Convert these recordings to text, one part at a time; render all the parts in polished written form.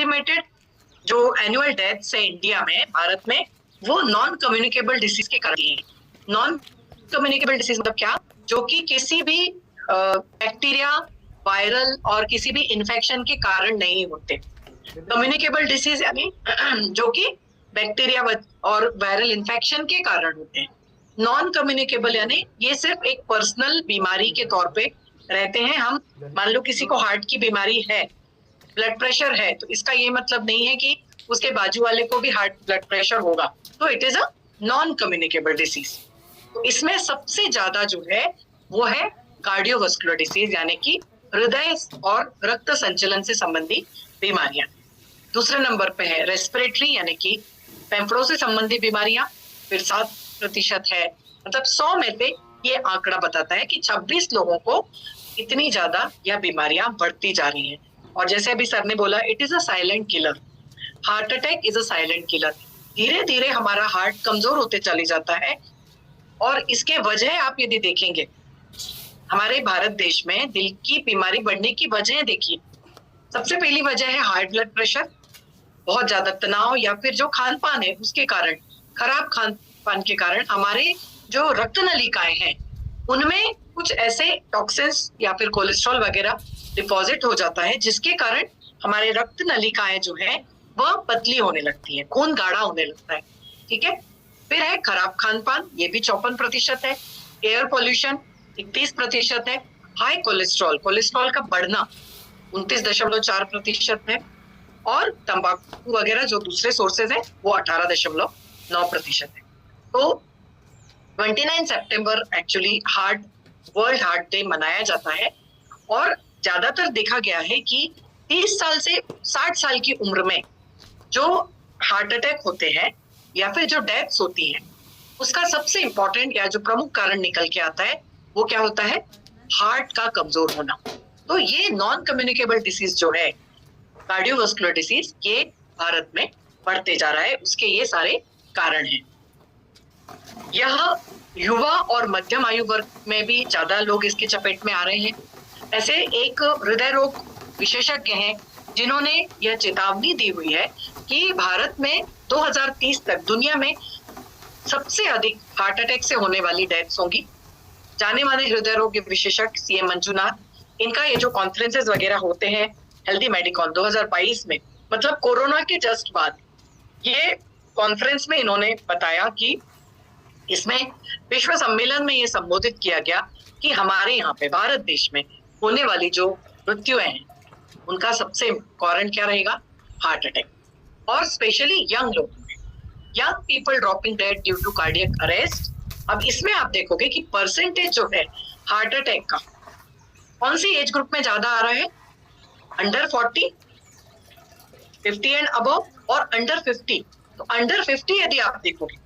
Estimated जो annual deaths है India में, भारत में, वो नॉन कम्युनिकेबल डिसीज के कारण है। नॉन कम्युनिकेबल डिसीज मतलब क्या? जो कि किसी भी बैक्टीरिया, वायरल और किसी भी इन्फेक्शन के कारण नहीं होते। कम्युनिकेबल डिसीज यानी जो कि बैक्टीरिया और वायरल इन्फेक्शन के कारण होते हैं। नॉन कम्युनिकेबल यानी ये सिर्फ एक पर्सनल बीमारी के तौर पे रहते हैं। हम मान लो किसी को हार्ट की बीमारी है, ब्लड प्रेशर है, तो इसका ये मतलब नहीं है कि उसके बाजू वाले को भी हार्ट ब्लड प्रेशर होगा, तो it is a non communicable disease. तो इसमें सबसे ज्यादा जो है वो है कार्डियोवास्कुलर डिसीज यानी कि हृदय और रक्त संचलन से संबंधी बीमारियां। दूसरे नंबर पे है रेस्पिरेटरी यानी कि फेफड़ों से संबंधी बीमारियां, फिर 7% है। मतलब 100 में से ये आंकड़ा बताता है कि 26 लोगों को इतनी ज्यादा यह बीमारियां बढ़ती जा रही हैं। और जैसे अभी सर ने बोला, it is a silent killer. Heart attack is a silent killer. धीरे धीरे हमारा हार्ट कमजोर होते चले जाता है। और इसके वजह आप यदि देखेंगे, हमारे भारत देश में दिल की बीमारी बढ़ने की वजह देखिए। सबसे पहली वजह है हाई ब्लड प्रेशर, बहुत ज्यादा तनाव या फिर जो खान पान है उसके कारण, खराब खान पान के कारण हमारे जो रक्त नलिकाएं हैं उनमें कुछ ऐसे टॉक्सिन्स या फिर कोलेस्ट्रॉल वगैरह डिपॉजिट हो जाता है, जिसके कारण हमारे रक्त नलिकाएं जो है वह पतली होने लगती है, खून गाढ़ा होने लगता है। ठीक है। फिर है खराब खान पान, ये भी 54% है। एयर पॉल्यूशन 31% है। हाई कोलेस्ट्रॉल, कोलेस्ट्रॉल का बढ़ना 29.4% है। और तंबाकू वगैरह जो दूसरे सोर्सेज है वो 18.9% है। तो 29 सितंबर एक्चुअली वर्ल्ड हार्ट डे मनाया जाता है। और ज्यादातर देखा गया है कि 30 साल से 60 साल की उम्र में जो हार्ट अटैक होते हैं या फिर जो डेथ्स होती हैं, उसका सबसे इंपॉर्टेंट या जो प्रमुख कारण निकल के आता है वो क्या होता है? हार्ट का कमजोर होना। तो ये नॉन कम्युनिकेबल डिसीज जो है, कार्डियोवास्कुलर डिसीज, ये भारत में बढ़ते जा रहा है। उसके ये सारे कारण हैं। यह युवा और मध्यम आयु वर्ग में भी ज्यादा लोग इसके चपेट में आ रहे हैं। ऐसे एक हृदय रोग विशेषज्ञ हैं जिन्होंने यह चेतावनी दी हुई है कि भारत में 2030 तक दुनिया में सबसे अधिक हार्ट अटैक से होने वाली डेथ्स होंगी। जाने माने हृदय रोग विशेषज्ञ सीएम मंजुनाथ, इनका ये जो कॉन्फ्रेंसेस वगैरह होते हैं हेल्दी मेडिकॉन 2022 में, मतलब कोरोना के जस्ट बाद, ये कॉन्फ्रेंस में इन्होंने बताया कि इसमें विश्व सम्मेलन में ये संबोधित किया गया कि हमारे यहाँ पे भारत देश में होने वाली जो मृत्युएं हैं उनका सबसे कारण क्या रहेगा? Heart attack. और स्पेशली यंग लोगों में, young people dropping dead due to cardiac arrest. अब इसमें आप देखोगे कि परसेंटेज जो है हार्ट अटैक का कौन सी एज ग्रुप में ज्यादा आ रहा है? अंडर 40, 50 एंड अबव, और अंडर 50। तो अंडर 50 यदि आप देखोगे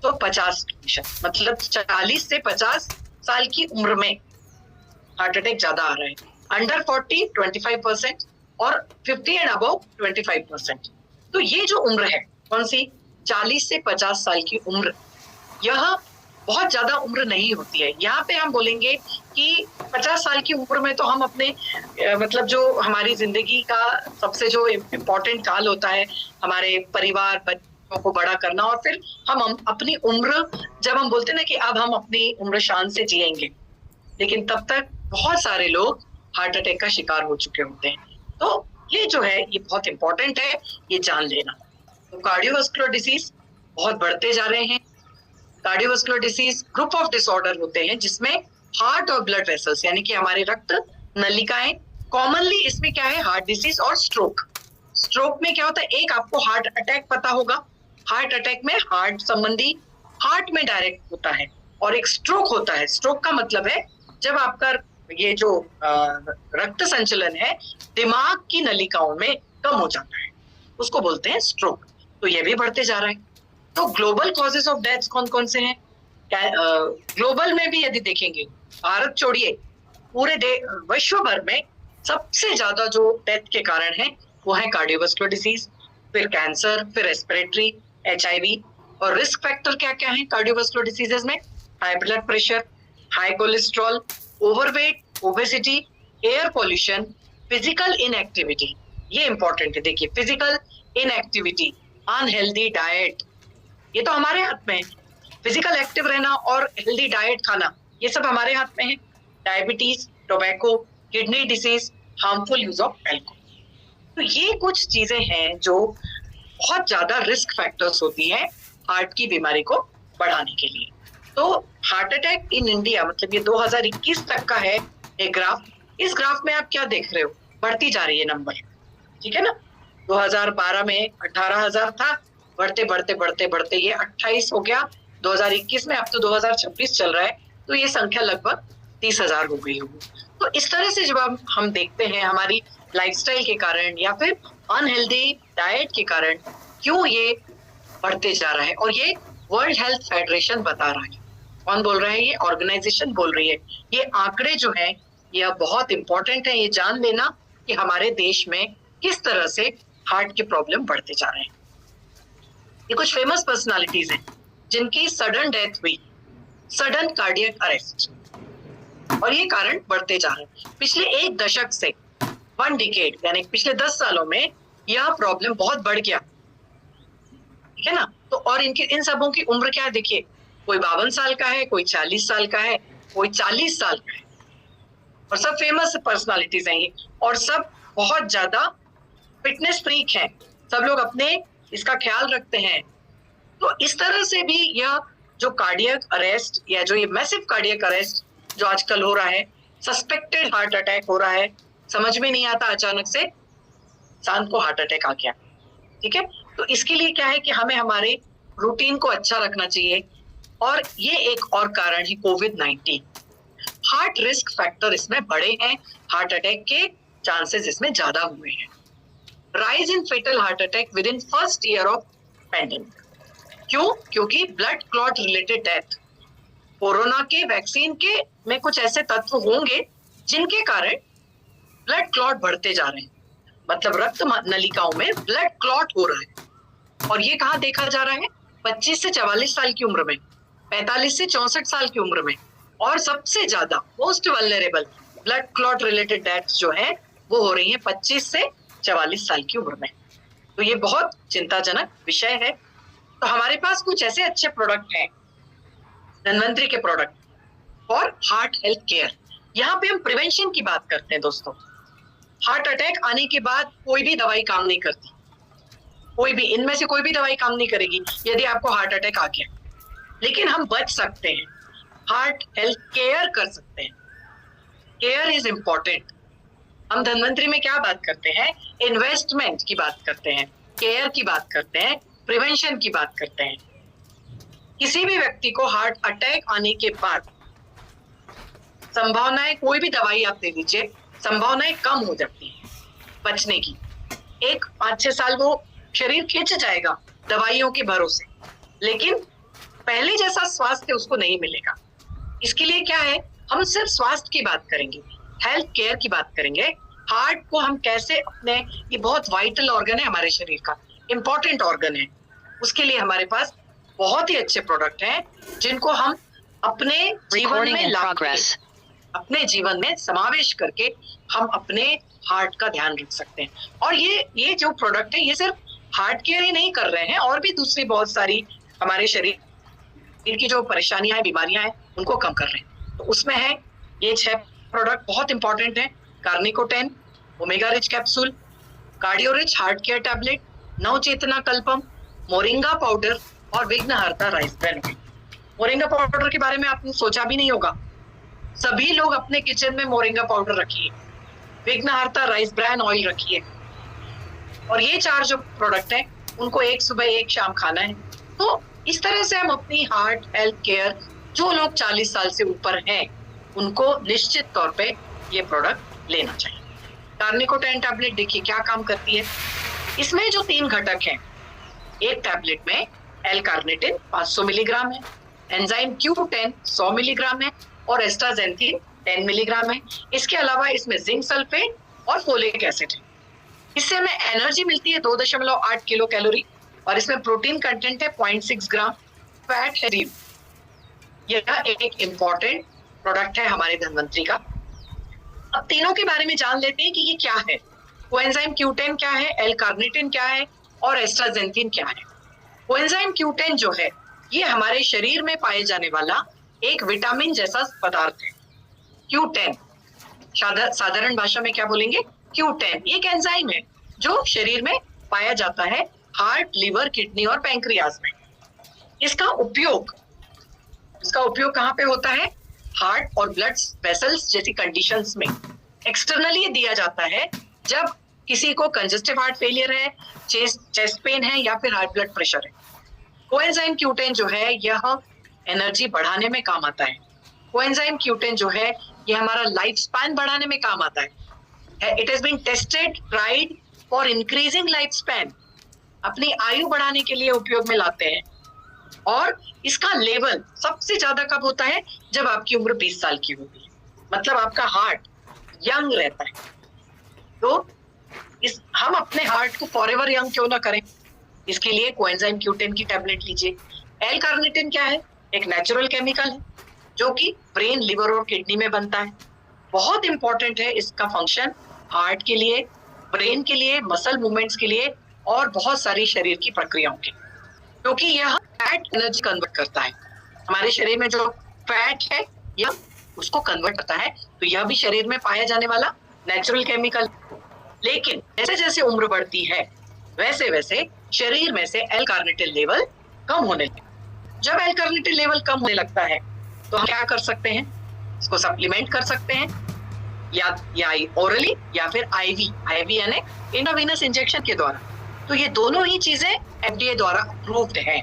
तो 50%, मतलब 40 से 50 साल की उम्र में हार्ट अटैक ज्यादा आ रहा है। अंडर 40 25% और 50 एंड अबव 25%। तो ये जो उम्र है कौन सी? 40 से 50 साल की उम्र, यह बहुत ज्यादा उम्र नहीं होती है। यहाँ पे हम बोलेंगे कि 50 साल की उम्र में तो हम अपने मतलब जो हमारी जिंदगी का सबसे जो इम्पोर्टेंट काल होता है, हमारे परिवार, बच्चों को बड़ा करना, और फिर हम अपनी उम्र, जब हम बोलते हैं ना कि अब हम अपनी उम्र शान से जिएंगे, लेकिन तब तक बहुत सारे लोग हार्ट अटैक का शिकार हो चुके होते हैं। तो ये जो है ये बहुत इंपॉर्टेंट है, ये जान लेना। तो कार्डियोवास्कुलर डिसीज बहुत बढ़ते जा रहे हैं। Cardiovascular disease group of disorder होते हैं जिसमें हार्ट और ब्लड वेसल्स यानी कि हमारे रक्त नलिकाएं, कॉमनली इसमें क्या है? हार्ट डिसीज और स्ट्रोक। स्ट्रोक में क्या होता है? एक आपको हार्ट अटैक पता होगा, हार्ट अटैक में हार्ट संबंधी, हार्ट में डायरेक्ट होता है, और एक स्ट्रोक होता है। स्ट्रोक का मतलब है जब आपका ये जो रक्त संचलन है दिमाग की नलिकाओं में कम हो जाता है, उसको बोलते हैं स्ट्रोक। तो ये भी बढ़ते जा रहा है। तो ग्लोबल कॉजेस ऑफ डेथ कौन कौन से हैं? ग्लोबल में भी यदि देखेंगे, भारत छोड़िए, पूरे विश्व भर में सबसे ज्यादा जो डेथ के कारण है वो है कार्डियोवास्कुलर डिसीज, फिर कैंसर, फिर रेस्पिरेटरी, HIV। और रिस्क फैक्टर क्या क्या है कार्डियोवास्कुलर डिसीजेस में? High blood pressure, high cholesterol, overweight, obesity, air pollution, physical inactivity, ये इंपॉर्टेंट है। देखिए, फिजिकल इनएक्टिविटी, अनहेल्दी डाइट, ये तो हमारे हाथ में है। फिजिकल एक्टिव रहना और हेल्दी डाइट खाना, ये सब हमारे हाथ में है। Diabetes, tobacco, kidney disease, harmful use of alcohol, तो ये कुछ चीजें हैं जो बहुत ज्यादा रिस्क फैक्टर्स होती है हार्ट की बीमारी को बढ़ाने के लिए। तो हार्ट अटैक इन इंडिया, मतलब ये 2021 तक का है एक ग्राफ। इस ग्राफ में आप क्या देख रहे हो, बढ़ती जा रही है नंबर, ठीक है ना। 2012 में 18,000 था, बढ़ते बढ़ते बढ़ते बढ़ते ये 28 हो गया 2021 में, अब तो 2026 चल रहा है, तो ये संख्या लगभग 30,000 हो गई होगी। तो इस तरह से जब हम देखते हैं हमारी लाइफस्टाइल के कारण या फिर अनहेल्दी डाइट के कारण क्यों ये बढ़ते जा रहा है, और ये वर्ल्ड हेल्थ फेडरेशन बता रहा है। कौन बोल रहा है? ये ऑर्गेनाइजेशन बोल रही है। ये आंकड़े जो है ये बहुत इंपॉर्टेंट है, ये जान लेना कि हमारे देश में किस तरह से हार्ट के प्रॉब्लम बढ़ते जा रहे हैं। ये कुछ फेमस पर्सनालिटीज हैं जिनकी सडन डेथ हुई, सडन कार्डियक अरेस्ट, और ये कारण बढ़ते जा रहे हैं। पिछले एक दशक से, 1 डिकेड, यानी पिछले 10 सालों में यह प्रॉब्लम बहुत बढ़ गया, ठीक है ना। तो और इन सबों की उम्र क्या है, देखिए, कोई 52 साल का है, कोई 40 साल का है, कोई 40 साल का है, और सब फेमस पर्सनालिटीज हैं ये, और सब बहुत ज्यादा फिटनेस फ्रीक हैं, सब लोग अपने इसका ख्याल रखते हैं। तो इस तरह से भी यह जो कार्डियक अरेस्ट या जो ये मैसिव कार्डियक अरेस्ट जो आजकल हो रहा है, सस्पेक्टेड हार्ट अटैक हो रहा है, समझ में नहीं आता, अचानक से इंसान को हार्ट अटैक आ गया, ठीक है। तो इसके लिए क्या है कि हमें हमारे रूटीन को अच्छा रखना चाहिए, और ये एक और कारण है कोविड-19। हार्ट रिस्क फैक्टर इसमें बढ़े हैं, हार्ट अटैक के चांसेस इसमें ज्यादा हुए हैं। Rise in fatal heart attack within first year of pandemic, क्यों? क्योंकि blood clot related death, corona के वैक्सीन के में कुछ ऐसे तत्व होंगे जिनके कारण ब्लड क्लॉट बढ़ते जा रहे हैं, मतलब रक्त नलिकाओं में ब्लड क्लॉट हो रहा है। और ये कहाँ देखा जा रहा है? 25 से 44 साल की उम्र में, 45 से 64 साल की उम्र में, और सबसे ज्यादा most vulnerable blood clot related deaths जो है वो हो रही है 25 से 44 साल की उम्र में। तो ये बहुत चिंताजनक विषय है। तो हमारे पास कुछ ऐसे अच्छे प्रोडक्ट हैं, धन्वंतरी के product for heart health care. यहाँ पे हम प्रिवेंशन की बात करते हैं दोस्तों। हार्ट अटैक आने के बाद कोई भी दवाई काम नहीं करती, कोई भी, इनमें से कोई भी दवाई काम नहीं करेगी यदि आपको हार्ट अटैक आ गया, लेकिन हम बच सकते हैं, हार्ट हेल्थ केयर कर सकते हैं। Care is important. हम धन्वंतरी में क्या बात करते हैं? इन्वेस्टमेंट की बात करते हैं, केयर की बात करते हैं, प्रिवेंशन की बात करते हैं। किसी भी व्यक्ति को हार्ट अटैक आने के बाद संभावनाएं, कोई भी दवाई आप दे दीजिए, संभावनाएं कम हो जाती हैं बचने की। 5-6 साल वो शरीर खिंच जाएगा दवाइयों के भरोसे, लेकिन पहले जैसा स्वास्थ्य उसको नहीं मिलेगा। इसके लिए क्या है, हम सिर्फ स्वास्थ्य की बात करेंगे, हेल्थ केयर की बात करेंगे। हार्ट को हम कैसे अपने, ये बहुत वाइटल ऑर्गन है हमारे शरीर का, इंपॉर्टेंट ऑर्गन है, उसके लिए हमारे पास बहुत ही अच्छे प्रोडक्ट हैं जिनको हम अपने जीवन में अपने जीवन में समावेश करके हम अपने हार्ट का ध्यान रख सकते हैं। और ये जो प्रोडक्ट है ये सिर्फ हार्ट केयर ही नहीं कर रहे हैं, और भी दूसरी बहुत सारी हमारे शरीर की जो परेशानियां हैं, बीमारियां हैं, उनको कम कर रहे हैं। तो उसमें है ये 6 प्रोडक्ट बहुत इंपॉर्टेंट है। कार्निको-10, omega rich capsule, cardio rich heart care tablet, Navchetna Kalpam, moringa powder और Vighnaharta rice bran oil. Moringa powder के बारे में आपने सोचा भी नहीं होगा, सभी लोग अपने किचन में मोरिंगा पाउडर रखिए, विघ्नहर्ता राइस ब्रान ऑयल रखिए, और ये 4 जो प्रोडक्ट है उनको एक सुबह एक शाम खाना है। तो इस तरह से हम अपनी हार्ट हेल्थ केयर, जो लोग 40 साल से ऊपर हैं उनको निश्चित तौर पे ये प्रोडक्ट लेना चाहिए। कार्निको-10 टैबलेट देखिए क्या काम करती है। इसमें जो 3 घटक हैं, एक टैबलेट में एल-कार्निटिन 500 मिलीग्राम है, एंजाइम Q10 100 मिलीग्राम है, और एस्टाजेंथिन 10 मिलीग्राम है। इसके अलावा इसमें जिंक सल्फेट और फोलिक एसिड है। इससे हमें एनर्जी मिलती है 2.8 किलो कैलोरी, और इसमें प्रोटीन कंटेंट है 0.6 ग्राम, फैट है 0। यह एक इंपॉर्टेंट प्रोडक्ट है हमारे धन्वंतरी का। अब तीनों के बारे में जान लेते हैं कि ये क्या है। कोएंजाइम Q10 क्या है, एल कार्निटिन क्या है और एस्ट्राजेंथिन क्या है। कोएंजाइम Q10 जो है ये हमारे शरीर में पाए जाने वाला एक विटामिन जैसा पदार्थ है। Q10 साधारण भाषा में क्या बोलेंगे, Q10 ये एक एंजाइम है जो शरीर में पाया जाता है हार्ट, लिवर, किडनी और पैंक्रियाज में। इसका उपयोग कहाँ पे होता है, हार्ट और ब्लड वेसल्स जैसी कंडीशंस में। एक्सटर्नली दिया जाता है जब किसी को कंजेस्टिव हार्ट फेलियर है, चेस्ट पेन है या फिर हाई ब्लड प्रेशर है। कोएंजाइम Q10 जो है यह एनर्जी बढ़ाने में काम आता है। कोएंजाइम Q10 जो है ये हमारा लाइफ स्पैन बढ़ाने में काम आता है। It has been tested, tried for increasing life span, अपनी आयु बढ़ाने के लिए उपयोग में लाते हैं। और इसका लेवल सबसे ज्यादा कब होता है, जब आपकी उम्र 20 साल की होती है, मतलब आपका हार्ट यंग रहता है। तो हम अपने हार्ट को फॉरएवर यंग क्यों ना करें, इसके लिए कोएंजाइम Q10 की टैबलेट लीजिए। एल कार्निटिन क्या है, एक नेचुरल केमिकल है जो कि ब्रेन, लिवर और किडनी में बनता है। बहुत इंपॉर्टेंट है इसका फंक्शन हार्ट के लिए, ब्रेन के लिए, मसल मूवमेंट्स के लिए और बहुत सारी शरीर की प्रक्रियाओं के लिए, क्योंकि यह फैट एनर्जी कन्वर्ट करता है। हमारे शरीर में जो फैट है यह उसको कन्वर्ट करता है, तो यह भी शरीर में पाया जाने वाला नेचुरल केमिकल। लेकिन जैसे जैसे उम्र बढ़ती है वैसे वैसे शरीर में से एल कार्निटिन लेवल कम होने लगता है। जब एल कार्निटिन लेवल कम होने लगता है तो हम क्या कर सकते हैं, इसको सप्लीमेंट कर सकते हैं या ओरली या फिर आईवी यानी इंट्रावेनस इंजेक्शन के द्वारा। तो ये दोनों ही चीजें FDA द्वारा अप्रूव्ड है,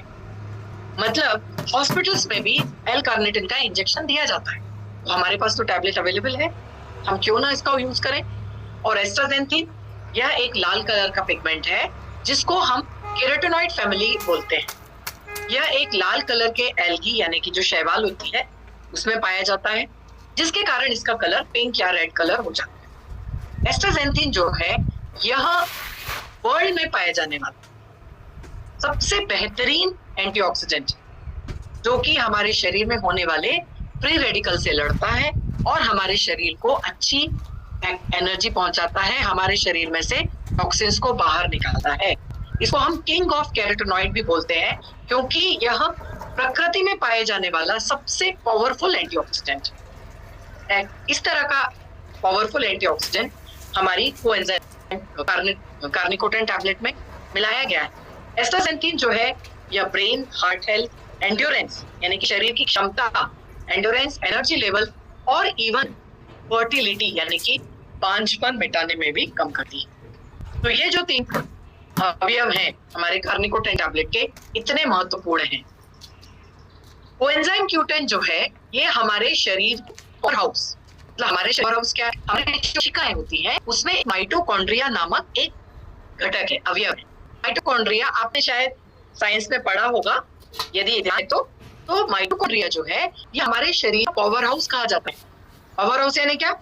मतलब हॉस्पिटल्स में भी एल कार्निटिन का इंजेक्शन दिया जाता है। तो हमारे पास तो टैबलेट अवेलेबल है, हम क्यों ना इसका यूज करें। और एस्ट्राजेंथिन यह एक लाल कलर का पिगमेंट है जिसको हम केराटिनॉइड फैमिली बोलते हैं। यह एक लाल कलर के एल्गी यानी कि जो शैवाल होती है उसमें पाया जाता है, जिसके कारण इसका कलर पिंक या रेड कलर हो जाता है। एस्ट्राजेंथिन जो है यह वर्ल्ड में पाया जाने वाला सबसे बेहतरीन एंटीऑक्सीडेंट, जो कि हमारे शरीर में होने वाले फ्री रेडिकल से लड़ता है और हमारे शरीर को अच्छी एनर्जी पहुंचाता है, हमारे शरीर में से टॉक्सिन्स को बाहर निकालता है। इसको हम किंग ऑफ कैरोटिनॉइड भी बोलते हैं, क्योंकि यह प्रकृति में पाए जाने वाला सबसे पावरफुल एंटीऑक्सीडेंट है। इस तरह का पावरफुल एंटीऑक्सीडेंट हमारी कोएंजाइम कार्निकोटिन टैबलेट में मिलाया गया है। एस्ट्राजेंथिन जो है यह ब्रेन, हार्ट हेल्थ, एंड्योरेंस यानी कि शरीर की क्षमता, एंड्योरेंस, एनर्जी लेवल और इवन फर्टिलिटी यानी कि बांझपन मिटाने में भी कम करती है। तो ये जो 3 अवयव हैं हमारे कार्निकोटिन टैबलेट के, इतने महत्वपूर्ण हैं। कोएंजाइम Q10 जो है ये हमारे शरीर पावर हाउस, मतलब हमारे पावर हाउस क्या है, हमारी कोशिकाएं होती हैं उसमें माइटोकॉन्ड्रिया नामक एक घटक है, अवयव है। माइटोकॉन्ड्रिया आपने शायद साइंस में पढ़ा होगा, यदि ध्यान तो माइटोकॉन्ड्रिया जो है ये हमारे शरीर पावर हाउस कहा जाता है। पावर हाउस यानी क्या,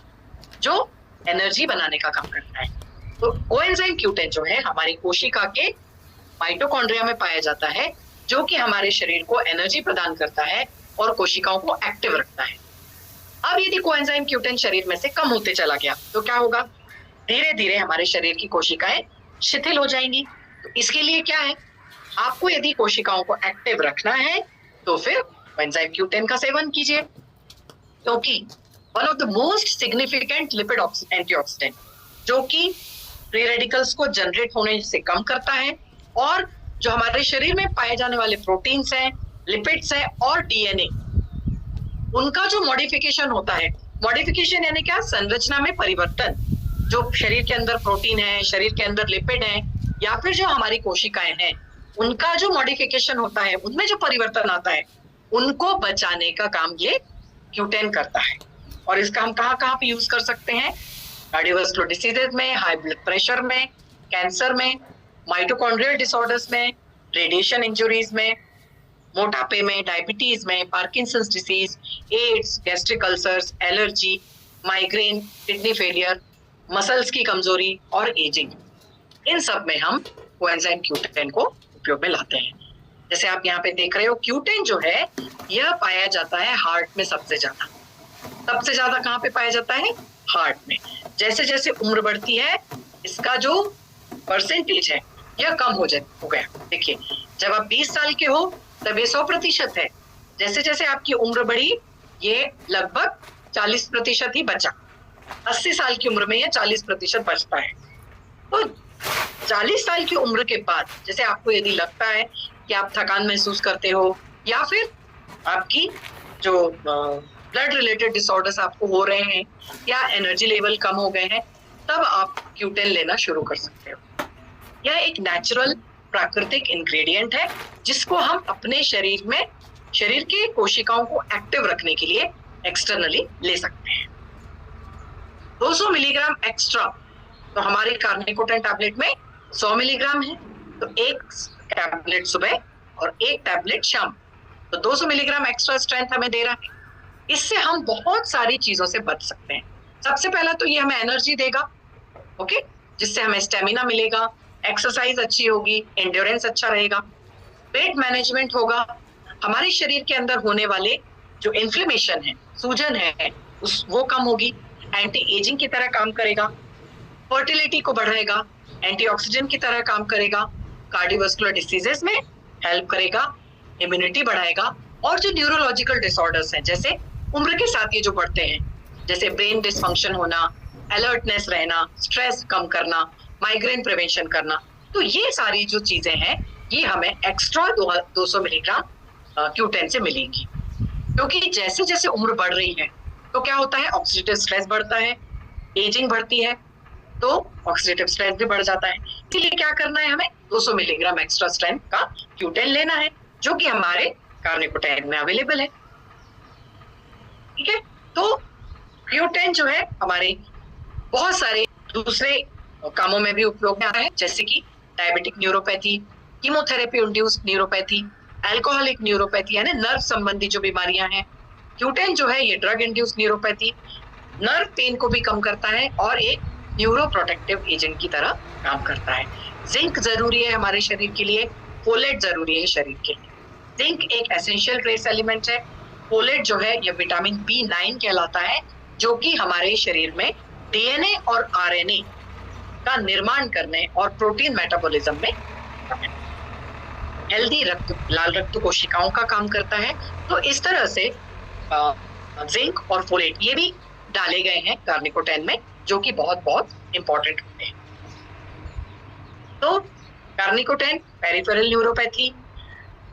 जो एनर्जी बनाने का काम करता है। तो कोएंजाइम Q10 जो है हमारी कोशिका के माइटोकॉन्ड्रिया में पाया जाता है, जो कि हमारे शरीर को एनर्जी प्रदान करता है और कोशिकाओं को एक्टिव रखता है। अब यदि कोएंजाइम Q10 शरीर में से कम होते चला गया तो क्या होगा, धीरे धीरे हमारे शरीर की कोशिकाएं शिथिल हो जाएंगी। तो इसके लिए क्या है, आपको यदि कोशिकाओं को एक्टिव रखना है तो फिर कोएंजाइम Q10 का सेवन कीजिए, क्योंकि one of the most significant lipid antioxidant जो कि फ्री रेडिकल्स को जनरेट होने से कम करता है और जो हमारे शरीर में पाए जाने वाले प्रोटीन्स हैं, लिपिड्स हैं और डीएनए, उनका जो मॉडिफिकेशन होता है, मॉडिफिकेशन यानी क्या, संरचना में परिवर्तन। जो शरीर के अंदर प्रोटीन है, शरीर के अंदर लिपिड है या फिर जो हमारी कोशिकाएं हैं, उनका जो मॉडिफिकेशन होता है, उनमें जो परिवर्तन आता है, उनको बचाने का काम ये Q10 करता है। और इसका हम कहाँ कहाँ पे यूज कर सकते हैं, कार्डियोवास्कुलर डिसीजेज में, हाई ब्लड प्रेशर में, कैंसर में, माइटोकॉन्ड्रियल डिसऑर्डर्स में, रेडिएशन इंजुरीज में, मोटापे में, डायबिटीज में, Parkinson's disease, AIDS, gastric ulcers, allergy, migraine, kidney failure, muscles की कमजोरी और एजिंग, इन सब में हम कोएंजाइम Q10 को उपयोग में लाते हैं। जैसे आप यहाँ पे देख रहे हो, Q10 जो है यह पाया जाता है हार्ट में सबसे ज्यादा कहाँ पे पाया जाता है, हार्ट में। जैसे जैसे उम्र बढ़ती है इसका जो परसेंटेज है यह कम हो गया। देखिए, जब आप 20 साल के हो तब ये 100% है। जैसे जैसे आपकी उम्र बढ़ी ये लगभग 40% ही बचा। 80 साल की उम्र में ये 40% बचता है। तो 40 साल की उम्र के बाद जैसे आपको यदि लगता है कि आप थकान महसूस करते हो या फिर आपकी जो ब्लड रिलेटेड डिसऑर्डर्स आपको हो रहे हैं या एनर्जी लेवल कम हो गए हैं, तब आप Q10 लेना शुरू कर सकते हो। यह एक नेचुरल प्राकृतिक इंग्रेडिएंट है जिसको हम अपने शरीर के कोशिकाओं को एक्टिव रखने के लिए एक्सटर्नली ले सकते हैं। 200 मिलीग्राम एक्स्ट्रा, तो हमारे कार्निकोटेन टैबलेट में 100 मिलीग्राम है, तो एक टैबलेट सुबह और एक टैबलेट शाम, तो 200 मिलीग्राम एक्स्ट्रा स्ट्रेंथ हमें दे रहा है। इससे हम बहुत सारी चीजों से बच सकते हैं। सबसे पहला तो ये हमें एनर्जी देगा, ओके, जिससे हमें स्टेमिना मिलेगा, एक्सरसाइज अच्छी होगी, एंड्योरेंस अच्छा रहेगा, वेट मैनेजमेंट होगा, हमारे शरीर के अंदर होने वाले जो इन्फ्लेमेशन है, सूजन है, वो कम होगी, एंटी एजिंग की तरह काम करेगा, फर्टिलिटी को बढ़ाएगा, एंटीऑक्सीडेंट की तरह काम करेगा, कार्डियोवास्कुलर डिसीजेस में हेल्प करेगा, इम्यूनिटी बढ़ाएगा, और जो न्यूरोलॉजिकल डिसऑर्डर्स हैं जैसे उम्र के साथ ये जो बढ़ते हैं, जैसे ब्रेन डिसफंक्शन होना, अलर्टनेस रहना, स्ट्रेस कम करना, माइग्रेन प्रिवेंशन करना, तो ये सारी जो चीजें हैं ये हमें एक्स्ट्रा 200 मिलीग्राम Q10 से मिलेंगी। क्योंकि जैसे जैसे उम्र बढ़ रही है तो क्या होता है, ऑक्सीडेटिव स्ट्रेस बढ़ता है, एजिंग बढ़ती है, तो ऑक्सीडेटिव स्ट्रेस भी बढ़ जाता है। इसलिए क्या करना है, हमें 200 मिलीग्राम एक्स्ट्रा स्ट्रेंथ का Q10 लेना है, जो कि हमारे कार्निकोटेन में अवेलेबल है। ठीक है, तो Q10 जो है हमारे बहुत सारे दूसरे कामों में भी उपयोग में आता है, जैसे कि diabetic neuropathy, chemotherapy induced neuropathy, alcoholic neuropathy यानी नर्व संबंधी जो बीमारियां हैं। Q10 जो है ये drug induced neuropathy, nerve pain को भी कम करता है और एक न्यूरो प्रोटेक्टिव एजेंट की तरह काम करता है। जिंक जरूरी है हमारे शरीर के लिए, फोलेट जरूरी है शरीर के लिए। जिंक एक एसेंशियल ट्रेस एलिमेंट है। फोलेट जो है ये विटामिन B9 कहलाता है, जो कि हमारे शरीर में डीएनए और आरएनए का निर्माण करने और प्रोटीन मेटाबॉलिज्म में हेल्दी लाल रक्त कोशिकाओं का काम करता है। तो इस तरह से जिंक और फोलेट ये भी डाले गए हैं कार्निकोटेन में, जो कि बहुत बहुत इंपॉर्टेंट होते हैं। तो कार्निकोटेन पेरिफेरल न्यूरोपैथी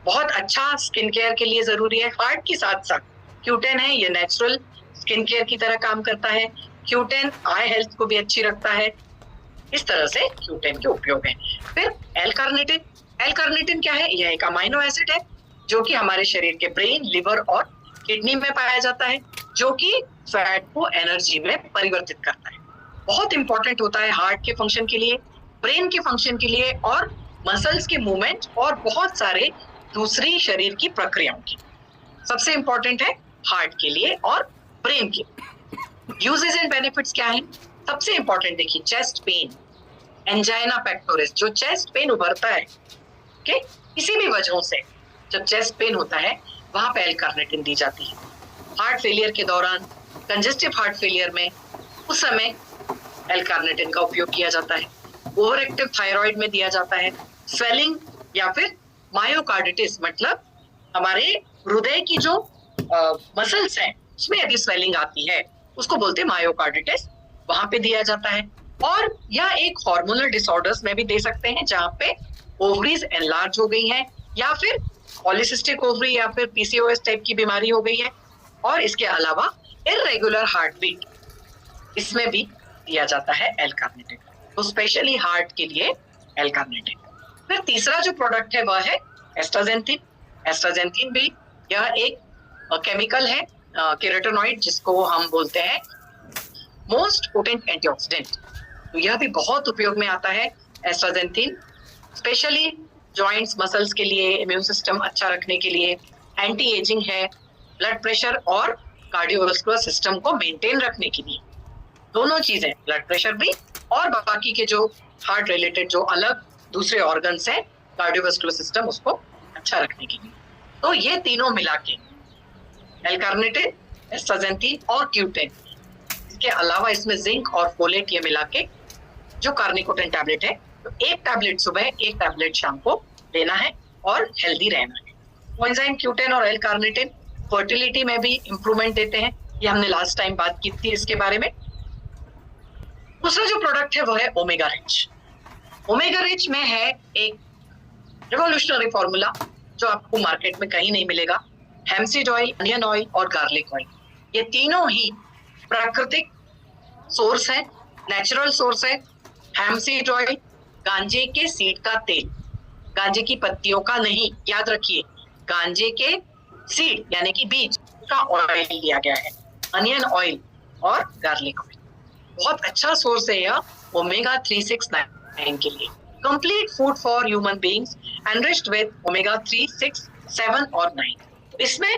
बहुत अच्छा स्किन केयर के लिए जरूरी है। हार्ट के साथ साथ Q10 है, ये नेचुरल स्किन केयर की तरह काम करता है। Q10 आई हेल्थ को भी अच्छी रखता है। इस तरह से Q10 के उपयोग है। फिर एल-कार्निटिन, एल-कार्निटिन क्या है, यह एक अमाइनो एसिड है जो कि हमारे शरीर के ब्रेन, लिवर और किडनी में पाया जाता है, जो कि फैट को एनर्जी में परिवर्तित करता है। बहुत इंपॉर्टेंट होता है हार्ट के फंक्शन के लिए, ब्रेन के फंक्शन के लिए और मसल्स के मूवमेंट और बहुत सारे दूसरी शरीर की प्रक्रियाओं की। सबसे इंपॉर्टेंट है हार्ट के लिए और ब्रेन के। यूजेस एंड बेनिफिट्स क्या हैं? सबसे इंपॉर्टेंट देखिए, चेस्ट पेन, एंजाइना पेक्टोरिस, जो चेस्ट पेन उभरता है कि किसी भी वजहों से जब चेस्ट पेन होता है वहां पे एल-कार्निटिन दी जाती है। हार्ट फेलियर के दौरान, कंजेस्टिव हार्ट फेलियर में, उस समय एल-कार्निटिन का उपयोग किया जाता है। ओवर एक्टिव थायराइड में दिया जाता है। स्वेलिंग या फिर मायोकार्डिटिस, मतलब हमारे हृदय की जो मसल्स हैं उसमें यदि स्वेलिंग आती है उसको बोलते हैं मायोकार्डिटिस, वहां पे दिया जाता है। और या एक हार्मोनल डिसऑर्डर्स में भी दे सकते हैं, जहां पे ओवरीज एनलार्ज हो गई हैं या फिर पॉलीसिस्टिक ओवरी या फिर PCOS टाइप की बीमारी हो गई है। और इसके अलावा इररेगुलर हार्ट बीट, इसमें भी दिया जाता है एल-कार्निटिन, तो स्पेशली हार्ट के लिए एल-कार्निटिन। फिर तीसरा जो प्रोडक्ट है वह है एस्ट्राजेंथिन। एस्ट्राजेंथिन भी यह एक केमिकल है, केराटिनॉइड, जिसको हम बोलते हैं मोस्ट पोटेंट एंटीऑक्सीडेंट। तो यह भी बहुत उपयोग में आता है एस्ट्राजेंथिन, स्पेशली जॉइंट्स, मसल्स के लिए, इम्यून सिस्टम अच्छा रखने के लिए, एंटी एजिंग है, ब्लड प्रेशर और कार्डियोवास्कुलर सिस्टम को मेंटेन रखने के लिए। दोनों चीजें, ब्लड प्रेशर भी और बाकी के जो हार्ट रिलेटेड जो अलग दूसरे ऑर्गन्स हैं, कार्डियोवास्कुलर सिस्टम उसको अच्छा रखने के लिए। तो ये तीनों मिला के एल-कार्निटिन, एस्ट्राजेंथिन और Q10, इसके अलावा इसमें जिंक और फोलेट ये मिला के जो कार्निकोटिन टैबलेट है, तो एक टैबलेट सुबह, एक टैबलेट शाम को लेना है और हेल्दी रहना है। कोएंजाइम Q10 और L-कार्निटिन फर्टिलिटी में भी इंप्रूवमेंट देते हैं, ये हमने लास्ट टाइम बात की थी इसके बारे में। दूसरा जो प्रोडक्ट है वो है ओमेगा रिच। ओमेगा रिच में है एक रिवोल्यूशनरी फॉर्मूला जो आपको मार्केट में कहीं नहीं मिलेगा। हेम्पसीड ऑयल, अनियन ऑयल और गार्लिक ऑयल, ये तीनों ही प्राकृतिक सोर्स है, नेचुरल सोर्स है। हेम्पसीड ऑयल गांजे के सीड का तेल, गांजे की पत्तियों का नहीं, याद रखिए, गांजे के सीड यानी कि बीज का ऑयल लिया गया है। अनियन ऑयल और गार्लिक ऑयल बहुत अच्छा सोर्स है यह ओमेगा 3, 6, 9 के लिए। Complete food for human beings enriched with omega 3, 6, 7 और 9। इसमें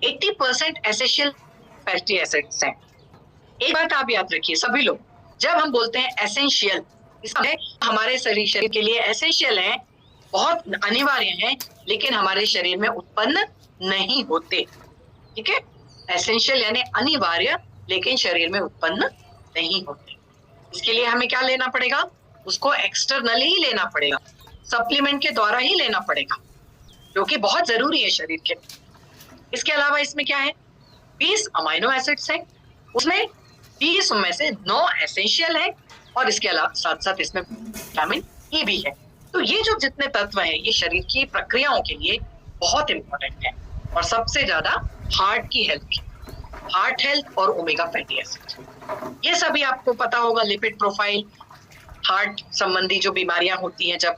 80% एसेंशियल फैटी एसिड्स हैं। एक बात आप याद रखिए सभी लोग, जब हम बोलते हैं एसेंशियल, इसमें हमारे शरीर के लिए एसेंशियल है, बहुत अनिवार्य है, लेकिन हमारे शरीर में उत्पन्न नहीं होते। ठीक है, एसेंशियल यानी अनिवार्य, लेकिन शरीर में उत्पन्न नहीं होते। इसके लिए हमें क्या लेना पड़ेगा? उसको एक्सटर्नली ही लेना पड़ेगा, सप्लीमेंट के द्वारा ही लेना पड़ेगा, जो कि बहुत जरूरी है शरीर के। इसके अलावा इसमें क्या है? 20 अमाइनो एसिड्स हैं, उसमें 20 में से 9 एसेंशियल है और इसके अलावा साथ साथ इसमें विटामिन ई भी है। तो ये जो जितने तत्व हैं ये शरीर की प्रक्रियाओं के लिए बहुत इंपॉर्टेंट है, और सबसे ज्यादा हार्ट की हेल्थ, हार्ट हेल्थ और ओमेगा फैटी एसिड, ये सभी आपको पता होगा। लिपिड प्रोफाइल, हार्ट संबंधी जो बीमारियां होती हैं जब,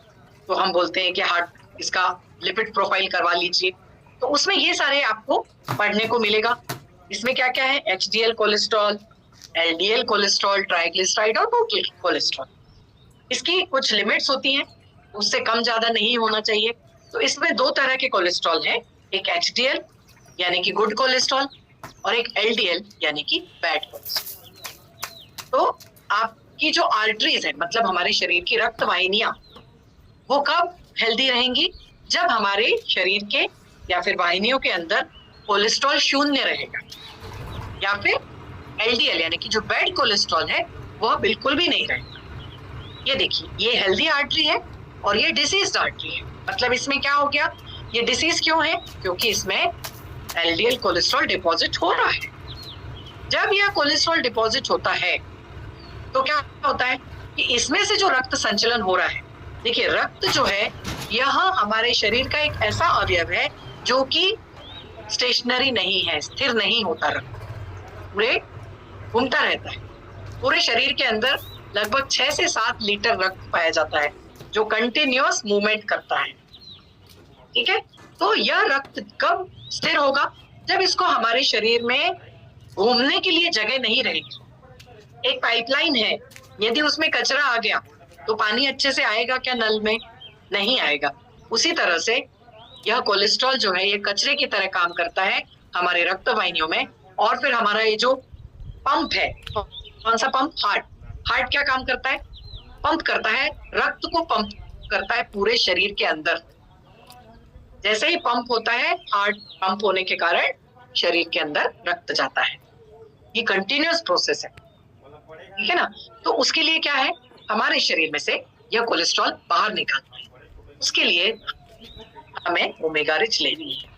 तो हम बोलते हैं कि हार्ट इसका लिपिड प्रोफाइल करवा लीजिए, तो उसमें ये सारे आपको पढ़ने को मिलेगा। इसमें क्या क्या है? HDL cholesterol, LDL cholesterol, triglyceride और टोटल कोलेस्ट्रॉल। इसकी कुछ लिमिट्स होती हैं, उससे कम ज्यादा नहीं होना चाहिए। तो इसमें 2 तरह के कोलेस्ट्रॉल हैं, एक HDL यानी कि गुड कोलेस्ट्रॉल और एक LDL यानी कि बैड कोलेस्ट्रॉल। तो आपकी जो आर्टरीज है, मतलब हमारे शरीर की रक्त वाहिनियां, वो कब हेल्दी रहेंगी? जब हमारे शरीर के या फिर वाहिनियों के अंदर कोलेस्ट्रॉल शून्य रहेगा, या फिर LDL यानी कि जो बैड कोलेस्ट्रॉल है वह बिल्कुल भी नहीं रहेगा। ये देखिए, ये हेल्दी आर्टरी है और ये डिसीज्ड आर्टरी है। मतलब इसमें क्या हो गया? ये डिसीज क्यों है? क्योंकि इसमें LDL कोलेस्ट्रॉल डिपॉजिट हो रहा है। जब यह कोलेस्ट्रॉल डिपॉजिट होता है तो क्या होता है कि इसमें से जो रक्त संचलन हो रहा है, देखिए रक्त जो है यह हमारे शरीर का एक ऐसा अवयव है जो कि स्टेशनरी नहीं है, स्थिर नहीं होता। रक्त पूरे घूमता रहता है। पूरे शरीर के अंदर लगभग 6 से 7 लीटर रक्त पाया जाता है जो कंटिन्यूअस मूवमेंट करता है। ठीक है, तो यह रक्त कब स्थिर होगा? जब इसको हमारे शरीर में घूमने के लिए जगह नहीं रहेगी। एक पाइपलाइन है, यदि उसमें कचरा आ गया तो पानी अच्छे से आएगा क्या नल में? नहीं आएगा। उसी तरह से यह कोलेस्ट्रॉल जो है ये कचरे की तरह काम करता है हमारे रक्त वाहिनियों में। और फिर हमारा ये जो पंप है, कौन सा पंप? हार्ट। हार्ट क्या काम करता है? पंप करता है, रक्त को पंप करता है पूरे शरीर के अंदर। जैसे ही पंप होता है, हार्ट पंप होने के कारण शरीर के अंदर रक्त जाता है। ये कंटिन्यूअस प्रोसेस है, ठीक है ना? तो उसके लिए क्या है, हमारे शरीर में से यह कोलेस्ट्रॉल बाहर निकालना है। उसके लिए हमें ओमेगा रिच लेनी है।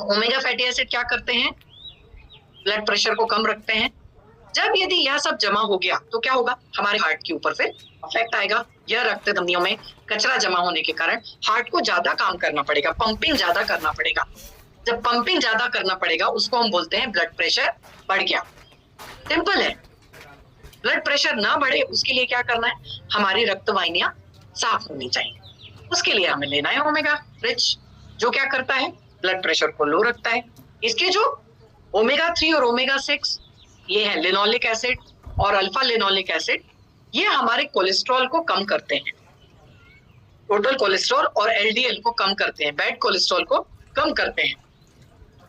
ओमेगा फैटी एसिड क्या करते हैं? ब्लड प्रेशर को कम रखते हैं। जब यदि यह सब जमा हो गया तो क्या होगा? हमारे हार्ट के ऊपर फिर इफेक्ट आएगा। यह रक्त धमनियों में कचरा जमा होने के कारण हार्ट को ज्यादा काम करना पड़ेगा, पंपिंग ज्यादा करना पड़ेगा। जब पंपिंग ज्यादा करना पड़ेगा उसको हम बोलते हैं ब्लड प्रेशर बढ़ गया। सिंपल है, ब्लड प्रेशर ना बढ़े उसके लिए क्या करना है? हमारी रक्त वाहिनियां साफ होनी चाहिए। उसके लिए हमें लेना है ओमेगा रिच, जो क्या करता है? ब्लड प्रेशर को लो रखता है। इसके जो ओमेगा 3 और ओमेगा 6 ये है लिनोलिक एसिड और अल्फा लिनोलिक एसिड, ये हमारे कोलेस्ट्रॉल को कम करते हैं, टोटल कोलेस्ट्रॉल और LDL को कम करते हैं, बैड कोलेस्ट्रॉल को कम करते हैं।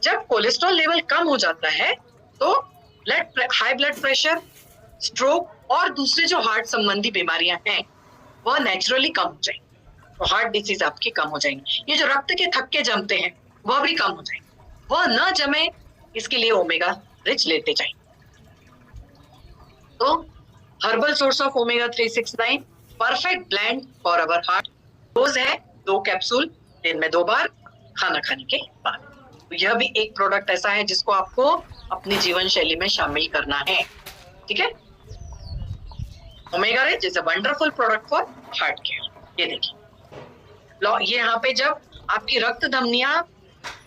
जब कोलेस्ट्रॉल लेवल कम हो जाता है तो हाई ब्लड प्रेशर, स्ट्रोक और दूसरे जो हार्ट संबंधी बीमारियां हैं वह नेचुरली कम हो जाएंगी। तो हार्ट डिसीज आपकी कम हो जाएंगी। ये जो रक्त के थक्के जमते हैं वह भी कम हो जाएंगे, वह न जमे, इसके लिए ओमेगा रिच लेते जाएंगे। तो herbal source of omega 369, perfect blend for our heart. Dose है 2 कैप्सूल दिन में 2 बार खाना खाने के बाद। तो यह भी एक प्रोडक्ट ऐसा है जिसको आपको अपनी जीवन शैली में शामिल करना है। ठीक है, omega rich is a wonderful product for heart care. ये देखिए, ये यहाँ पे जब आपकी रक्त धमनियां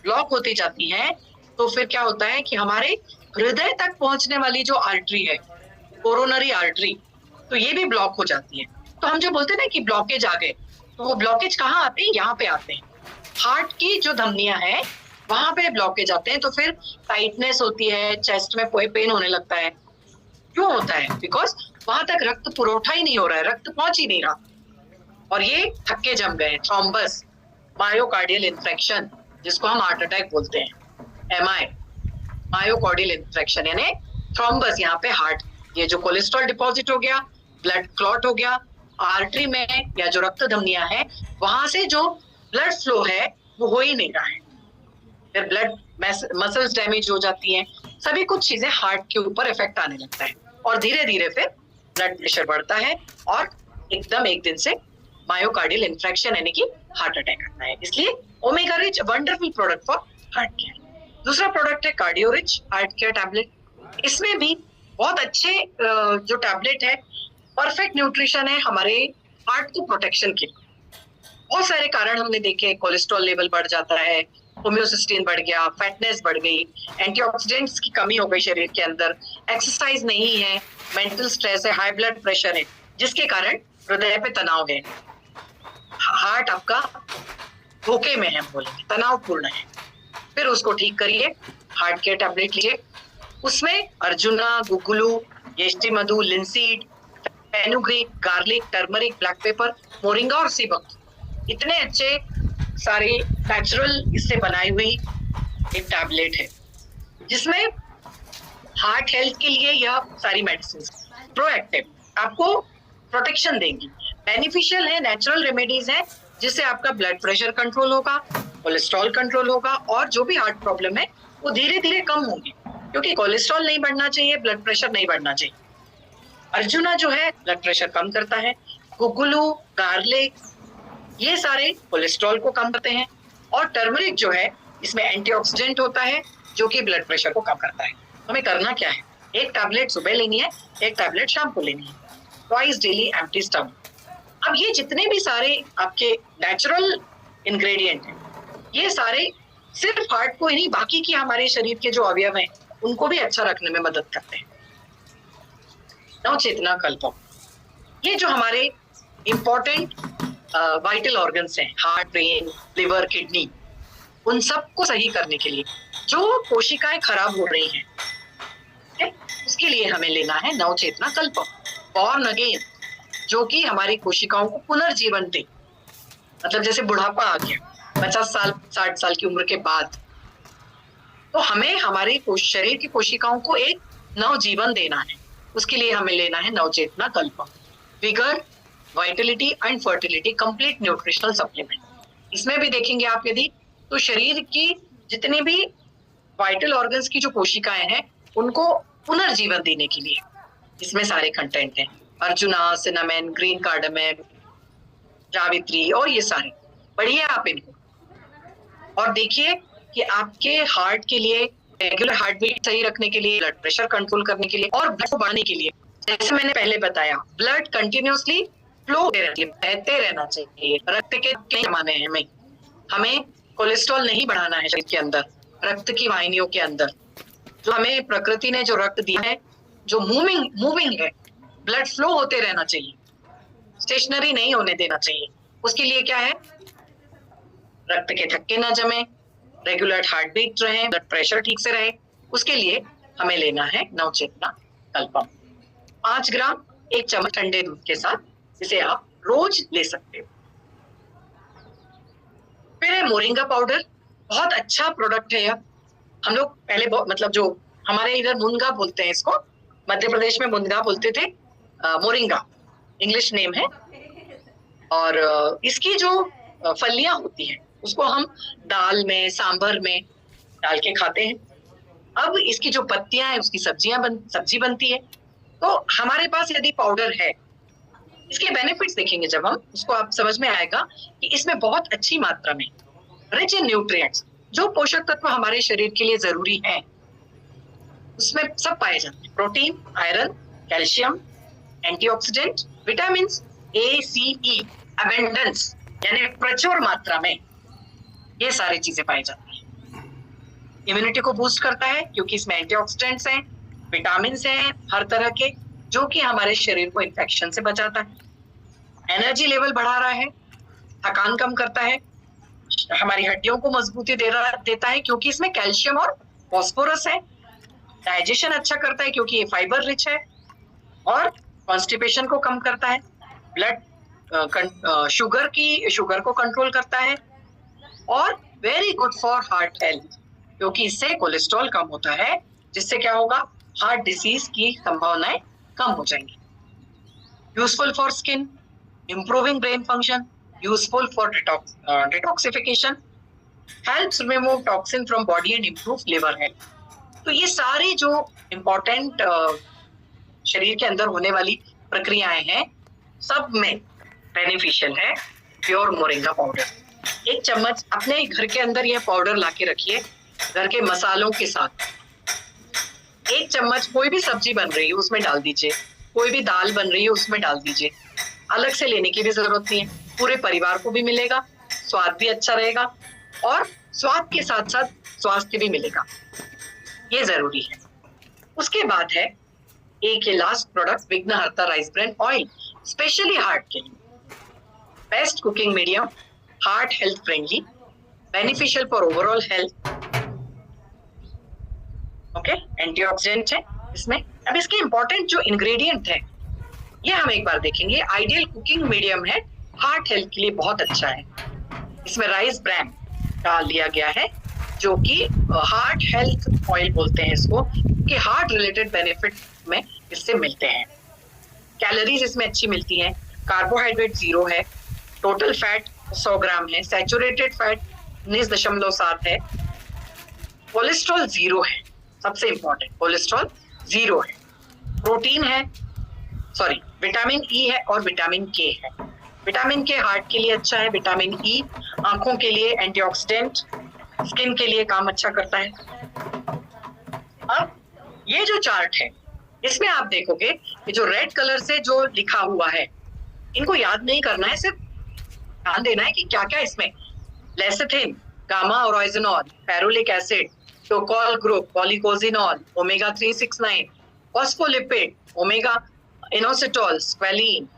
ब्लॉक होती जाती हैं तो फिर क्या होता है कि हमारे हृदय तक पहुंचने वाली जो आर्टरी है, कोरोनरी आर्टरी, तो ये भी ब्लॉक हो जाती है। तो हम जो बोलते हैं ना कि ब्लॉकेज आ गए, तो वो ब्लॉकेज कहाँ आते हैं? यहाँ पे आते हैं। हार्ट की जो धमनियां हैं वहां पे ब्लॉकेज आते हैं, तो फिर टाइटनेस होती है, चेस्ट में पेन होने लगता है। क्यों होता है? बिकॉज वहां तक रक्त पुरवठा ही नहीं हो रहा है, रक्त पहुंच ही नहीं रहा, और ये थक्के जम गए। थ्रोम्बस, मायोकार्डियल इन्फेक्शन, जिसको हम हार्ट अटैक बोलते हैं, एमआई, मायोकार्डियल इन्फेक्शन यानी थ्रोम्बस। यहाँ पे हार्ट, ये जो कोलेस्ट्रॉल डिपॉजिट हो गया, ब्लड क्लॉट हो गया, आर्टरी में या जो रक्त धमनियां है वहां से जो ब्लड फ्लो है वो हो ही नहीं रहा है, फिर ब्लड मसल्स डैमेज हो जाती हैं, सभी कुछ चीजें हार्ट के ऊपर इफेक्ट आने लगता है, और धीरे धीरे फिर ब्लड प्रेशर बढ़ता है और एकदम एक दिन से मायोकार्डियल इन्फेक्शन यानी कि हार्ट अटैक आता है। इसलिए omega rich wonderful product for heart care. दूसरा प्रोडक्ट है cardio rich heart care tablet. इसमें भी बहुत अच्छे जो टैबलेट है, परफेक्ट न्यूट्रिशन है हमारे हार्ट को प्रोटेक्शन के लिए। बहुत सारे कारण हमने देखे, कोलेस्ट्रॉल लेवल बढ़ जाता है, होम्योसिस्टीन बढ़ गया, फैटनेस बढ़ गई, एंटीऑक्सीडेंट्स की कमी हो गई शरीर के अंदर, एक्सरसाइज नहीं है, मेंटल स्ट्रेस है, हाई ब्लड प्रेशर है, जिसके कारण हृदय पे तनाव है, हार्ट आपका धोखे में है, बोलेंगे तनावपूर्ण है। फिर उसको ठीक करिए, हार्ट केयर टैबलेट लीजिए। उसमें arjuna, guggulu, yashti madhu, linseed, fenugreek, garlic, turmeric, black pepper, moringa और सीबक, इतने अच्छे सारे नेचुरल इससे बनाई हुई एक टैबलेट है, जिसमें हार्ट हेल्थ के लिए यह सारी मेडिसिन प्रोएक्टिव आपको प्रोटेक्शन देंगी, बेनिफिशियल है, नेचुरल रेमेडीज है, जिससे आपका ब्लड प्रेशर कंट्रोल होगा, कोलेस्ट्रॉल कंट्रोल होगा, और जो भी हार्ट प्रॉब्लम है वो धीरे धीरे कम होगी, क्योंकि कोलेस्ट्रॉल नहीं बढ़ना चाहिए, ब्लड प्रेशर नहीं बढ़ना चाहिए। अर्जुना जो है ब्लड प्रेशर कम करता है, गुगुलू, गार्लिक, ये सारे कोलेस्ट्रॉल को कम करते हैं, और टर्मरिक जो है इसमें एंटीऑक्सीडेंट होता है जो कि ब्लड प्रेशर को कम करता है। हमें करना क्या है? एक टैबलेट सुबह लेनी है, एक टैबलेट शाम को लेनी है, ट्वाइस डेली एम्प्टी स्टमक। अब ये जितने भी सारे आपके नेचुरल इंग्रेडिएंट हैं, ये सारे सिर्फ हार्ट को ही नहीं, बाकी की हमारे शरीर के जो अवयव हैं उनको भी अच्छा रखने में मदद करते हैं। नवचेतना कल्पम, ये जो हमारे इंपॉर्टेंट वाइटल ऑर्गन्स हैं, हार्ट, ब्रेन, लिवर, किडनी, उन सबको सही करने के लिए जो कोशिकाएं खराब हो रही हैं, उसके लिए हमें लेना है नवचेतना कल्पम, बॉर्न अगेन, जो कि हमारी कोशिकाओं को पुनर्जीवन दे। मतलब जैसे बुढ़ापा आ गया 50 साल 60 साल की उम्र के बाद, तो हमें हमारे शरीर की कोशिकाओं को एक नवजीवन देना है, उसके लिए हमें लेना है Navchetna Kalpam, vigour, vitality and fertility complete nutritional supplement. इसमें भी देखेंगे आप यदि, तो शरीर की जितनी भी वाइटल ऑर्गन्स की जो कोशिकाएं हैं उनको पुनर्जीवन देने के लिए इसमें सारे कंटेंट हैं, अर्जुना, सिनामेन, ग्रीन कार्डामम, जावित्री, और ये सारे पढ़िए आप इनको, और देखिए कि आपके हार्ट के लिए, रेगुलर हार्ट बीट सही रखने के लिए, ब्लड प्रेशर कंट्रोल करने के लिए, और ब्लड को बढ़ाने के लिए, जैसे मैंने पहले बताया, ब्लड कंटिन्यूअसली फ्लो बहते रहना चाहिए। रक्त के कई जमाने हैं, हमें कोलेस्ट्रॉल नहीं बढ़ाना है शरीर के अंदर, रक्त की वाहिनियों के अंदर जो हमें प्रकृति ने जो रक्त दिया है, जो मूविंग है, ब्लड फ्लो होते रहना चाहिए, स्टेशनरी नहीं होने देना चाहिए। उसके लिए क्या है? रक्त के थक्के ना जमे, रेगुलर हार्ट बीट रहे, ब्लड प्रेशर ठीक से रहे, उसके लिए हमें लेना है नवचेतना कल्पम, 5 ग्राम 1 चम्मच ठंडे दूध के साथ, जिसे आप रोज ले सकते हो। फिर है मोरिंगा पाउडर, बहुत अच्छा प्रोडक्ट है यह। हम लोग पहले मतलब जो हमारे इधर मुनगा बोलते हैं इसको, मध्य प्रदेश में मुनगा बोलते थे, मोरिंगा इंग्लिश नेम है, और इसकी जो फलियां होती हैं उसको हम दाल में, सांभर में डाल के खाते हैं। अब इसकी जो पत्तियां हैं उसकी सब्जी बनती है, तो हमारे पास यदि पाउडर है, इसके बेनिफिट्स देखेंगे जब हम, उसको आप समझ में आएगा कि इसमें बहुत अच्छी मात्रा में रिच इन न्यूट्रिएंट्स, जो पोषक तत्व हमारे शरीर के लिए जरूरी है, उसमें सब पाए जाते हैं। Protein, iron, calcium, antioxidant, vitamin A, C, E, abundance यानी प्रचुर मात्रा में ये सारी चीजें पाई जाती हैं। इम्यूनिटी को बूस्ट करता है क्योंकि इसमें एंटीऑक्सीडेंट्स हैं, विटामिन हैं हर तरह के, जो कि हमारे शरीर को इन्फेक्शन से बचाता है। एनर्जी लेवल बढ़ा रहा है, थकान कम करता है, हमारी हड्डियों को मजबूती देता है क्योंकि इसमें कैल्शियम और फॉस्फोरस है। डाइजेशन अच्छा करता है क्योंकि ये फाइबर रिच है, और कॉन्स्टिपेशन को कम करता है। ब्लड शुगर को कंट्रोल करता है, और very good for heart health क्योंकि इससे कोलेस्ट्रॉल कम होता है, जिससे क्या होगा, हार्ट डिसीज की संभावनाएं कम हो जाएंगी। Useful for skin, improving brain function, useful for detoxification, helps remove toxin from body and improve liver health. तो ये सारी जो इम्पोर्टेंट शरीर के अंदर होने वाली प्रक्रियाएं हैं, सब में बेनिफिशियल है प्योर मोरिंगा पाउडर। 1 चम्मच अपने घर के अंदर यह पाउडर लाके रखिए, घर के मसालों के साथ। 1 चम्मच कोई भी सब्जी बन रही है उसमें डाल दीजिए, कोई भी दाल बन रही है उसमें डाल दीजिए। अलग से लेने की भी जरूरत नहीं है, पूरे परिवार को भी मिलेगा, स्वाद भी अच्छा रहेगा, और स्वाद के साथ साथ स्वास्थ्य भी मिलेगा, ये जरूरी है। उसके बाद है एक ये लास्ट प्रोडक्ट, विघ्नहर्ता rice bran oil, specially heart के लिए। Best cooking medium, heart health friendly, beneficial for overall health. Okay, antioxidant है इसमें। अब इसके इंपॉर्टेंट जो इंग्रेडिएंट है ये हम एक बार देखेंगे। आइडियल कुकिंग मीडियम है, हार्ट हेल्थ के लिए बहुत अच्छा है। इसमें राइस ब्रान का लिया गया है, जो कि हार्ट हेल्थ ऑयल बोलते हैं इसको, कि हार्ट रिलेटेड बेनिफिट में इससे मिलते हैं। कैलोरीज इसमें अच्छी मिलती हैं, कार्बोहाइड्रेट 0 है, टोटल फैट 100 ग्राम है, सैचुरेटेड फैट 19.7 है, कोलेस्ट्रॉल 0 है, सबसे इंपॉर्टेंट कोलेस्ट्रॉल 0 है, प्रोटीन है, सॉरी विटामिन ई है और विटामिन के है। विटामिन के हार्ट के लिए अच्छा है, विटामिन ई आंखों के लिए एंटीऑक्सीडेंट, स्किन के लिए काम अच्छा करता है। अब ये जो चार्ट है इसमें आप देखोगे कि जो रेड कलर से जो लिखा हुआ है, इनको याद नहीं करना है, सिर्फ ध्यान देना है कि क्या क्या इसमें, lecithin, gamma oryzanol, ferulic acid, tocol group, policosanol, omega 369, phospholipid, omega inositol, squalene,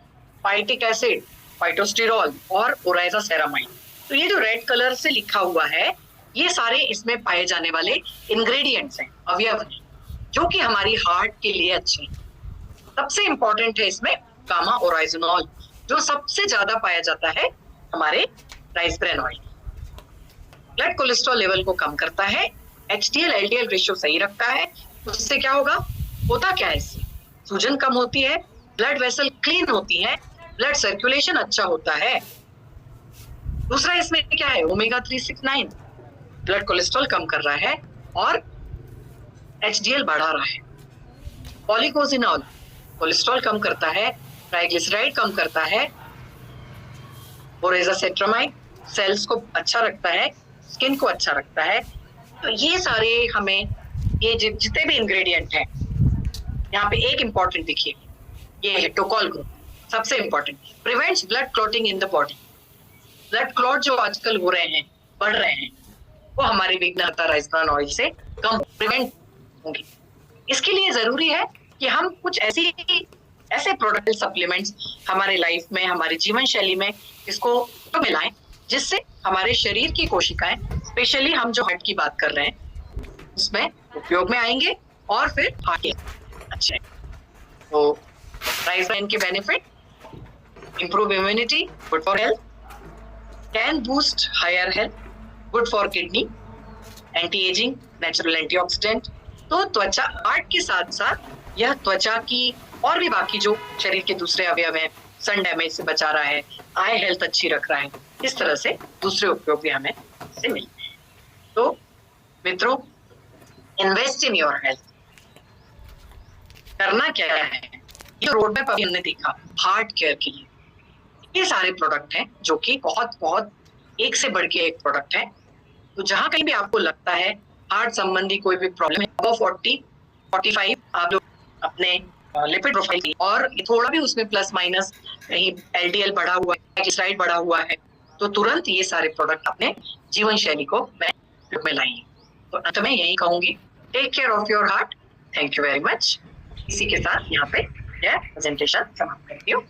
phytic acid, phytosterol और ओराइजासेरामाइड। तो ये जो रेड कलर से लिखा हुआ है, ये सारे इसमें पाए जाने वाले इंग्रेडिएंट्स हैं, अवयव हैं, जो कि हमारी हार्ट के लिए अच्छे हैं। सबसे इंपॉर्टेंट है इसमें गामा ओराइजिनॉल, जो सबसे ज्यादा पाया जाता है हमारे rice bran oil. Blood cholesterol level को कम करता है, HDL LDL रेशियो सही रखता है। उससे क्या होगा, होता क्या है, इससे सूजन कम होती है, ब्लड वेसल क्लीन होती है, ब्लड सर्कुलेशन अच्छा होता है। दूसरा इसमें क्या है, ओमेगा 369 ब्लड कोलेस्ट्रॉल कम कर रहा है और HDL बढ़ा रहा है। पॉलीकोजिनॉल कोलेस्ट्रॉल कम करता है, ट्राइग्लिसराइड कम करता है, ओरेजासेट्रामाइड सेल्स को अच्छा रखता है, स्किन को अच्छा रखता है। तो ये सारे हमें, ये जितने भी इंग्रेडिएंट हैं, यहाँ पे एक इंपॉर्टेंट देखिए, ये है टोकॉल ग्रुप, सबसे important, prevents blood clotting in the body. Blood clot जो आजकल हो रहे हैं, बढ़ रहे हैं, वो हमारे विघ्नहर्ता राइस ब्रान ऑयल से कम प्रिवेंट होंगे। इसके लिए जरूरी है कि हम कुछ ऐसे प्रोडक्ट सप्लीमेंट्स हमारे लाइफ में, हमारे जीवन शैली में इसको तो मिलाएं, जिससे हमारे शरीर की कोशिकाएं, स्पेशली हम जो हार्ट की बात कर रहे हैं, उसमें उपयोग में आएंगे और फिर हार्ट अच्छे। तो राइस ब्रान के benefit, improve immunity, good for health, can boost higher health, good for kidney, anti-aging, natural antioxidant। तो त्वचा, हार्ट के साथ साथ यह त्वचा की और भी बाकी जो शरीर के दूसरे अवयव हैं, सन डैमेज से बचा रहा है, आई हेल्थ अच्छी रख रहा है, इस तरह से दूसरे उपयोग भी हमें से मिलते हैं। तो मित्रों, इन्वेस्ट इन योर हेल्थ। करना क्या है, ये रोड मैप अभी हमने देखा हार्ट केयर के लिए, ये सारे प्रोडक्ट हैं जो कि बहुत बहुत एक से बढ़ के एक प्रोडक्ट है। तो जहां कहीं भी आपको लगता है हार्ट संबंधी कोई भी प्रॉब्लम है, अबव 40-45 आप लोग अपने लिपिड प्रोफाइल और थोड़ा भी उसमें प्लस माइनस कहीं LDL बढ़ा हुआ है, ट्राइग्लिसराइड बढ़ा हुआ है, तो तुरंत ये सारे प्रोडक्ट अपने जीवन शैली को में लाइए। तो अंत में यही कहूंगी, take care of your heart. Thank you very much. इसी के साथ यहाँ पे यह प्रेजेंटेशन समाप्त करती हूँ।